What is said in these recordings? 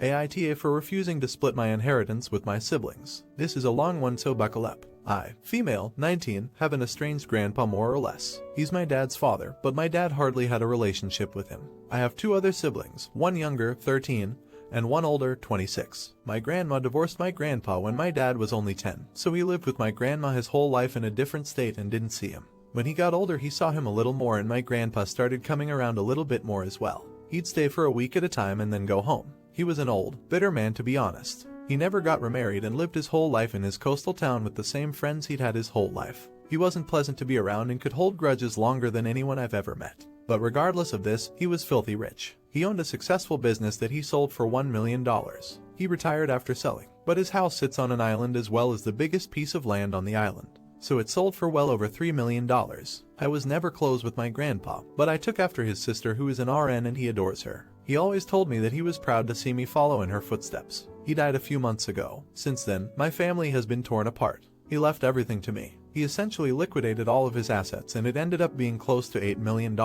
Aita for refusing to split my inheritance with my siblings. This is a long one, so buckle up. I, female, 19, have an estranged grandpa more or less. He's my dad's father, but my dad hardly had a relationship with him. I have two other siblings, one younger, 13, and one older, 26. My grandma divorced my grandpa when my dad was only 10, so he lived with my grandma his whole life in a different state and didn't see him. When he got older, he saw him a little more, and my grandpa started coming around a little bit more as well. He'd stay for a week at a time and then go home. He was an old, bitter man, to be honest. He never got remarried and lived his whole life in his coastal town with the same friends he'd had his whole life. He wasn't pleasant to be around and could hold grudges longer than anyone I've ever met. But regardless of this, he was filthy rich. He owned a successful business that he sold for $1 million. He retired after selling, but his house sits on an island as well as the biggest piece of land on the island. So it sold for well over $3 million. I was never close with my grandpa, but I took after his sister, who is an RN, and he adores her. He always told me that he was proud to see me follow in her footsteps. He died a few months ago. Since then, my family has been torn apart. He left everything to me. He essentially liquidated all of his assets, and it ended up being close to $8 million.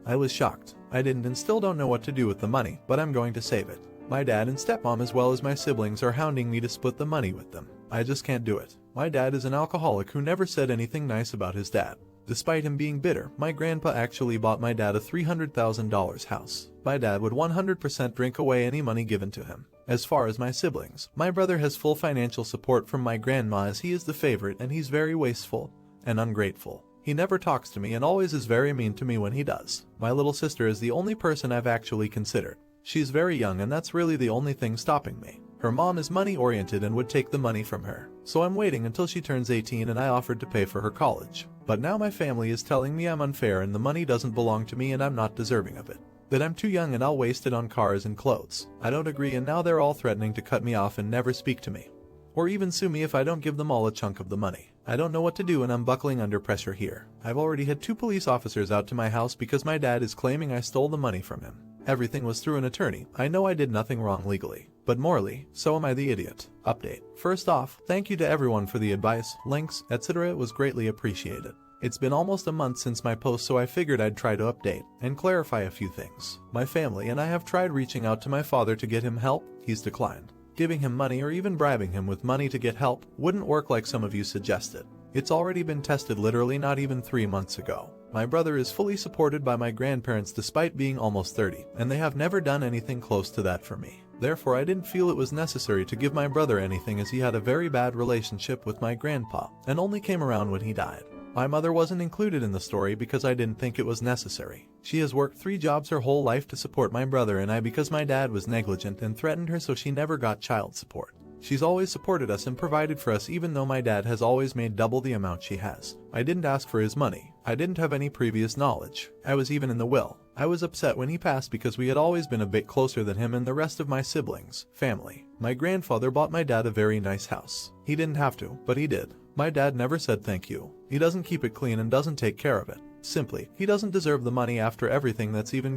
I was shocked. I didn't and still don't know what to do with the money, but I'm going to save it. My dad and stepmom as well as my siblings are hounding me to split the money with them. I just can't do it. My dad is an alcoholic who never said anything nice about his dad. Despite him being bitter, my grandpa actually bought my dad a $300,000 house. My dad would 100% drink away any money given to him. As far as my siblings, my brother has full financial support from my grandma as he is the favorite, and he's very wasteful and ungrateful. He never talks to me and always is very mean to me when he does. My little sister is the only person I've actually considered. She's very young, and that's really the only thing stopping me. Her mom is money-oriented and would take the money from her. So I'm waiting until she turns 18, and I offered to pay for her college. But now my family is telling me I'm unfair and the money doesn't belong to me and I'm not deserving of it. That I'm too young and I'll waste it on cars and clothes. I don't agree, and now they're all threatening to cut me off and never speak to me. Or even sue me if I don't give them all a chunk of the money. I don't know what to do, and I'm buckling under pressure here. I've already had 2 police officers out to my house because my dad is claiming I stole the money from him. Everything was through an attorney. I know I did nothing wrong legally, but morally, so am I the idiot. Update. First off, thank you to everyone for the advice, links, etc. It was greatly appreciated. It's been almost a month since my post, so I figured I'd try to update and clarify a few things. My family and I have tried reaching out to my father to get him help. He's declined. Giving him money or even bribing him with money to get help wouldn't work like some of you suggested. It's already been tested literally not even 3 months ago. My brother is fully supported by my grandparents despite being almost 30, and they have never done anything close to that for me. Therefore, I didn't feel it was necessary to give my brother anything, as he had a very bad relationship with my grandpa and only came around when he died. My mother wasn't included in the story because I didn't think it was necessary. She has worked 3 jobs her whole life to support my brother and I because my dad was negligent and threatened her, so she never got child support. She's always supported us and provided for us, even though my dad has always made double the amount she has. I didn't ask for his money. I didn't have any previous knowledge. I was even in the will. I was upset when he passed because we had always been a bit closer than him and the rest of my siblings, family. My grandfather bought my dad a very nice house. He didn't have to, but he did. My dad never said thank you. He doesn't keep it clean and doesn't take care of it. Simply, he doesn't deserve the money after everything that's even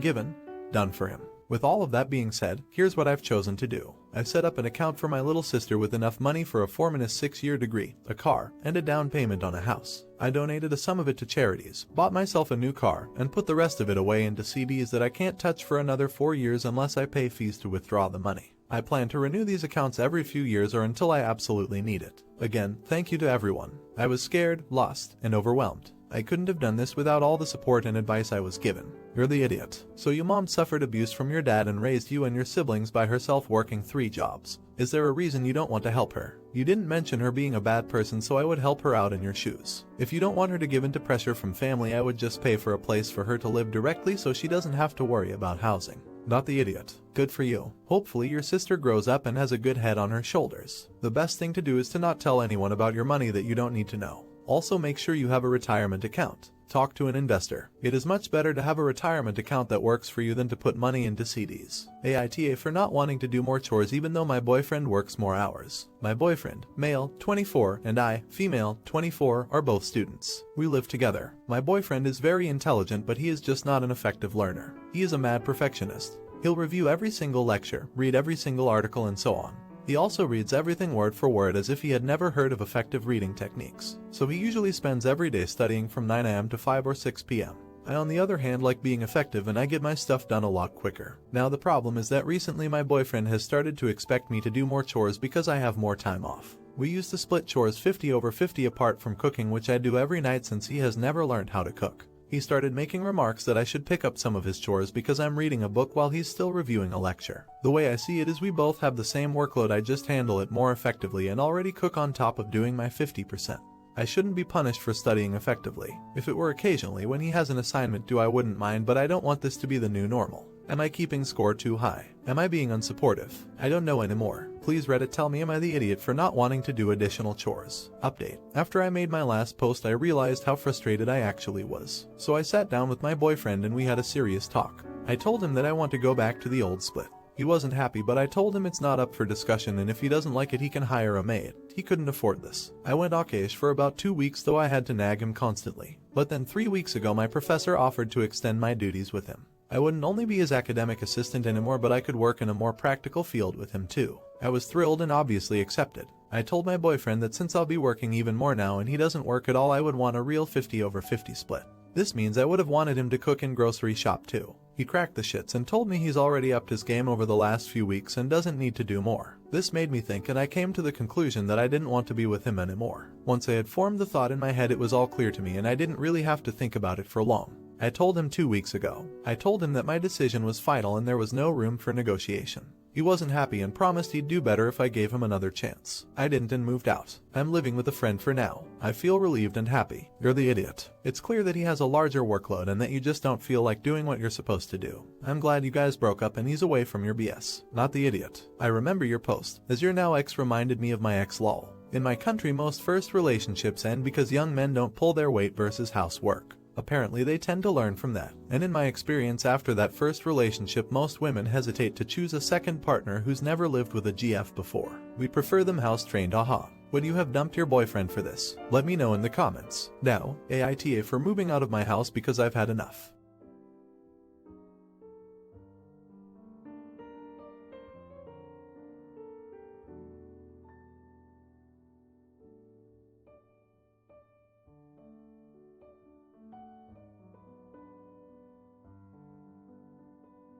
done for him. With all of that being said, here's what I've chosen to do. I've set up an account for my little sister with enough money for a 4-6-year degree, a car, and a down payment on a house. I donated a sum of it to charities, bought myself a new car, and put the rest of it away into CDs that I can't touch for another 4 years unless I pay fees to withdraw the money. I plan to renew these accounts every few years or until I absolutely need it. Again, thank you to everyone. I was scared, lost, and overwhelmed. I couldn't have done this without all the support and advice I was given. You're the idiot. So your mom suffered abuse from your dad and raised you and your siblings by herself, working 3 jobs. Is there a reason you don't want to help her? You didn't mention her being a bad person, so I would help her out in your shoes. If you don't want her to give in to pressure from family, I would just pay for a place for her to live directly so she doesn't have to worry about housing. Not the idiot. Good for you. Hopefully your sister grows up and has a good head on her shoulders. The best thing to do is to not tell anyone about your money that you don't need to know. Also, make sure you have a retirement account. Talk to an investor. It is much better to have a retirement account that works for you than to put money into CDs. Aita for not wanting to do more chores even though my boyfriend works more hours. My boyfriend, male, 24, and I, female, 24, are both students. We live together. My boyfriend is very intelligent, but he is just not an effective learner. He is a mad perfectionist. He'll review every single lecture, read every single article, and so on. He also reads everything word for word as if he had never heard of effective reading techniques. So he usually spends every day studying from 9 a.m. to 5 or 6 p.m. I on the other hand like being effective and I get my stuff done a lot quicker. Now the problem is that recently my boyfriend has started to expect me to do more chores because I have more time off. We used to split chores 50/50 apart from cooking, which I do every night since he has never learned how to cook. He started making remarks that I should pick up some of his chores because I'm reading a book while he's still reviewing a lecture. The way I see it is we both have the same workload, I just handle it more effectively and already cook on top of doing my 50%. I shouldn't be punished for studying effectively. If it were occasionally when he has an assignment due I wouldn't mind, but I don't want this to be the new normal. Am I keeping score too high? Am I being unsupportive? I don't know anymore. Please Reddit tell me, am I the idiot for not wanting to do additional chores? Update. After I made my last post I realized how frustrated I actually was. So I sat down with my boyfriend and we had a serious talk. I told him that I want to go back to the old split. He wasn't happy, but I told him it's not up for discussion and if he doesn't like it he can hire a maid. He couldn't afford this. I went okayish for about 2 weeks, though I had to nag him constantly. But then 3 weeks ago my professor offered to extend my duties with him. I wouldn't only be his academic assistant anymore, but I could work in a more practical field with him too. I was thrilled and obviously accepted. I told my boyfriend that since I'll be working even more now and he doesn't work at all, I would want a real 50/50 split. This means I would have wanted him to cook and grocery shop too. He cracked the shits and told me he's already upped his game over the last few weeks and doesn't need to do more. This made me think and I came to the conclusion that I didn't want to be with him anymore. Once I had formed the thought in my head it was all clear to me and I didn't really have to think about it for long. I told him 2 weeks ago. I told him that my decision was final and there was no room for negotiation. He wasn't happy and promised he'd do better if I gave him another chance. I didn't and moved out. I'm living with a friend for now. I feel relieved and happy. You're the idiot. It's clear that he has a larger workload and that you just don't feel like doing what you're supposed to do. I'm glad you guys broke up and he's away from your BS. Not the idiot. I remember your post. As your now ex reminded me of my ex lol. In my country most first relationships end because young men don't pull their weight versus housework. Apparently they tend to learn from that, and in my experience after that first relationship most women hesitate to choose a second partner who's never lived with a GF before. We prefer them house trained, haha. Would you have dumped your boyfriend for this? Let me know in the comments. Now, Aita for moving out of my house because I've had enough.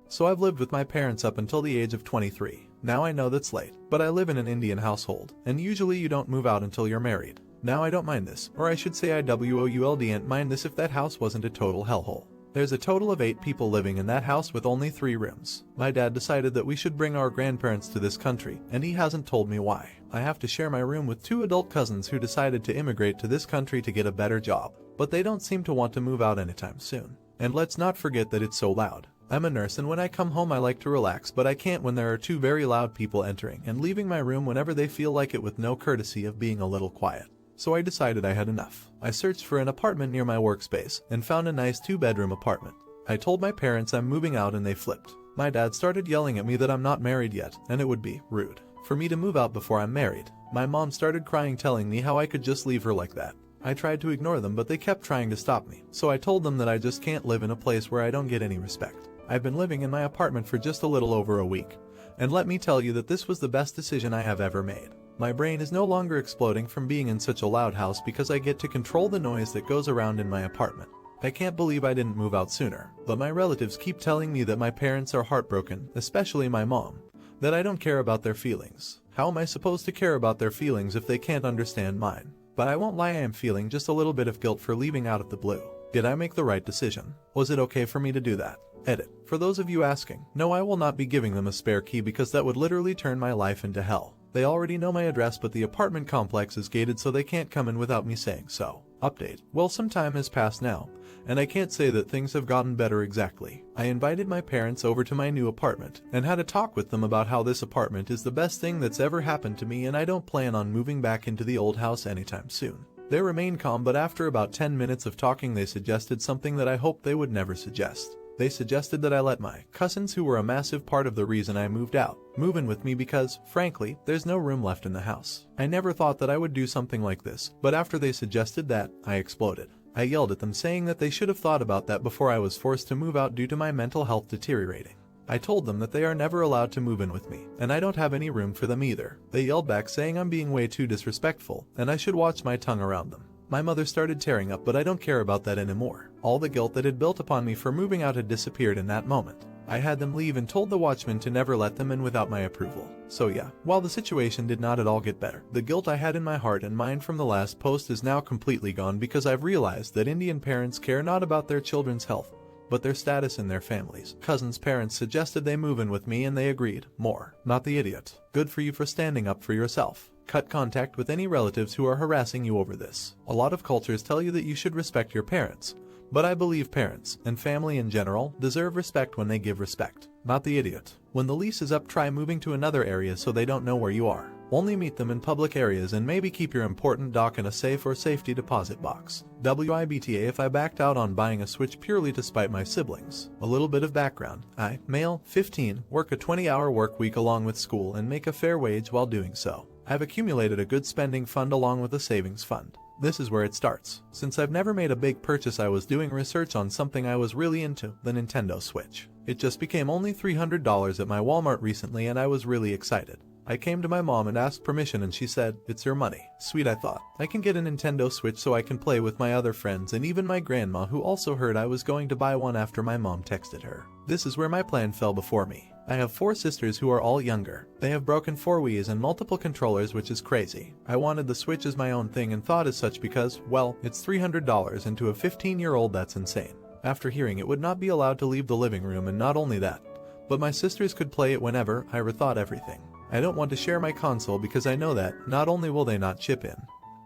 So I've lived with my parents up until the age of 23. Now I know that's late, but I live in an Indian household, and usually you don't move out until you're married. Now I don't mind this, or I should say I wouldn't mind this if that house wasn't a total hellhole. There's a total of 8 people living in that house with only 3 rooms. My dad decided that we should bring our grandparents to this country, and he hasn't told me why. I have to share my room with 2 adult cousins who decided to immigrate to this country to get a better job, but they don't seem to want to move out anytime soon. And let's not forget that it's so loud. I'm a nurse and when I come home I like to relax, but I can't when there are 2 very loud people entering and leaving my room whenever they feel like it with no courtesy of being a little quiet. So I decided I had enough. I searched for an apartment near my workspace and found a nice 2-bedroom apartment. I told my parents I'm moving out and they flipped. My dad started yelling at me that I'm not married yet and it would be rude for me to move out before I'm married. My mom started crying telling me how I could just leave her like that. I tried to ignore them but they kept trying to stop me. So I told them that I just can't live in a place where I don't get any respect. I've been living in my apartment for just a little over a week, and let me tell you that this was the best decision I have ever made. My brain is no longer exploding from being in such a loud house because I get to control the noise that goes around in my apartment. I can't believe I didn't move out sooner, but my relatives keep telling me that my parents are heartbroken, especially my mom, that I don't care about their feelings. How am I supposed to care about their feelings if they can't understand mine? But I won't lie, I am feeling just a little bit of guilt for leaving out of the blue. Did I make the right decision? Was it okay for me to do that? Edit. For those of you asking, no, I will not be giving them a spare key because that would literally turn my life into hell. They already know my address, but the apartment complex is gated so they can't come in without me saying so. Update. Well, some time has passed now, and I can't say that things have gotten better exactly. I invited my parents over to my new apartment and had a talk with them about how this apartment is the best thing that's ever happened to me and I don't plan on moving back into the old house anytime soon. They remained calm, but after about 10 minutes of talking they suggested something that I hoped they would never suggest. They suggested that I let my cousins, who were a massive part of the reason I moved out, move in with me because, frankly, there's no room left in the house. I never thought that I would do something like this, but after they suggested that, I exploded. I yelled at them saying that they should have thought about that before I was forced to move out due to my mental health deteriorating. I told them that they are never allowed to move in with me, and I don't have any room for them either. They yelled back saying I'm being way too disrespectful, and I should watch my tongue around them. My mother started tearing up, but I don't care about that anymore. All the guilt that had built upon me for moving out had disappeared in that moment. I had them leave and told the watchman to never let them in without my approval. So yeah, while the situation did not at all get better, the guilt I had in my heart and mind from the last post is now completely gone because I've realized that Indian parents care not about their children's health, but their status in their families. Cousin's parents suggested they move in with me and they agreed. More. Not the idiot. Good for you for standing up for yourself. Cut contact with any relatives who are harassing you over this. A lot of cultures tell you that you should respect your parents, but I believe parents, and family in general, deserve respect when they give respect. Not the idiot. When the lease is up, try moving to another area so they don't know where you are. Only meet them in public areas and maybe keep your important doc in a safe or safety deposit box. WIBTA if I backed out on buying a Switch purely to spite my siblings. A little bit of background. I, male, 15, work a 20-hour work week along with school and make a fair wage while doing so. I've accumulated a good spending fund along with a savings fund. This is where it starts. Since I've never made a big purchase, I was doing research on something I was really into, the Nintendo Switch. It just became only $300 at my Walmart recently and I was really excited. I came to my mom and asked permission and she said, "It's your money." Sweet, I thought. I can get a Nintendo Switch so I can play with my other friends and even my grandma, who also heard I was going to buy one after my mom texted her. This is where my plan fell before me. I have 4 sisters who are all younger. They have broken 4 Wiis and multiple controllers, which is crazy. I wanted the Switch as my own thing and thought as such because, well, it's $300 and to a 15-year-old that's insane. After hearing it would not be allowed to leave the living room, and not only that, but my sisters could play it whenever, I rethought everything. I don't want to share my console because I know that not only will they not chip in,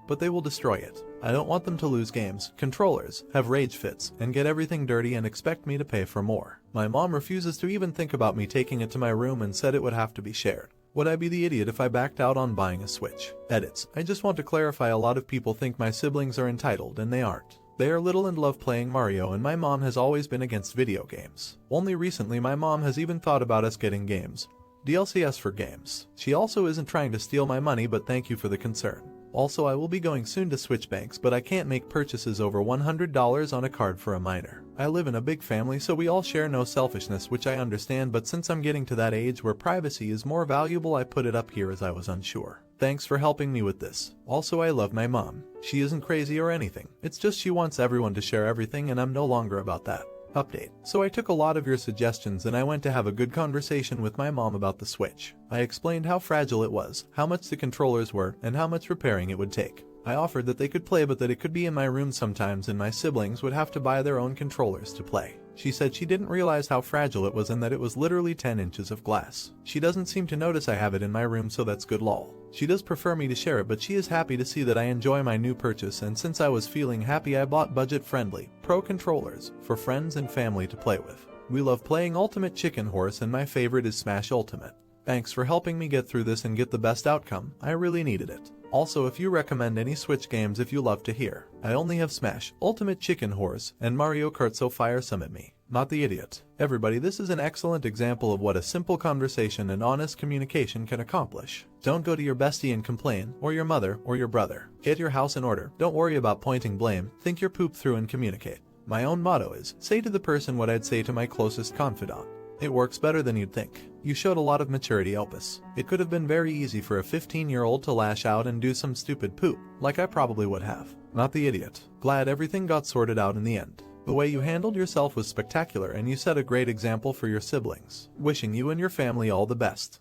but they will destroy it. I don't want them to lose games, controllers, have rage fits, and get everything dirty and expect me to pay for more. My mom refuses to even think about me taking it to my room and said it would have to be shared. Would I be the idiot if I backed out on buying a Switch? Edits. I just want to clarify, a lot of people think my siblings are entitled and they aren't. They are little and love playing Mario, and my mom has always been against video games. Only recently my mom has even thought about us getting games. DLCS for games. She also isn't trying to steal my money, but thank you for the concern. Also, I will be going soon to switch banks, but I can't make purchases over $100 on a card for a minor. I live in a big family, so we all share, no selfishness, which I understand, but since I'm getting to that age where privacy is more valuable, I put it up here as I was unsure. Thanks for helping me with this. Also, I love my mom. She isn't crazy or anything. It's just she wants everyone to share everything, and I'm no longer about that. Update. So I took a lot of your suggestions and I went to have a good conversation with my mom about the Switch. I explained how fragile it was, how much the controllers were, and how much repairing it would take. I offered that they could play, but that it could be in my room sometimes and my siblings would have to buy their own controllers to play. She said she didn't realize how fragile it was and that it was literally 10 inches of glass. She doesn't seem to notice I have it in my room, so that's good lol. She does prefer me to share it, but she is happy to see that I enjoy my new purchase, and since I was feeling happy, I bought budget-friendly, pro controllers for friends and family to play with. We love playing Ultimate Chicken Horse and my favorite is Smash Ultimate. Thanks for helping me get through this and get the best outcome. I really needed it. Also, if you recommend any Switch games, if you love to hear. I only have Smash, Ultimate Chicken Horse, and Mario Kart, so fire some at me. Not the idiot. Everybody, this is an excellent example of what a simple conversation and honest communication can accomplish. Don't go to your bestie and complain, or your mother, or your brother. Get your house in order. Don't worry about pointing blame. Think your poop through and communicate. My own motto is, say to the person what I'd say to my closest confidant. It works better than you'd think. You showed a lot of maturity, Opus. It could have been very easy for a 15-year-old to lash out and do some stupid poop, like I probably would have. Not the idiot. Glad everything got sorted out in the end. The way you handled yourself was spectacular and you set a great example for your siblings. Wishing you and your family all the best.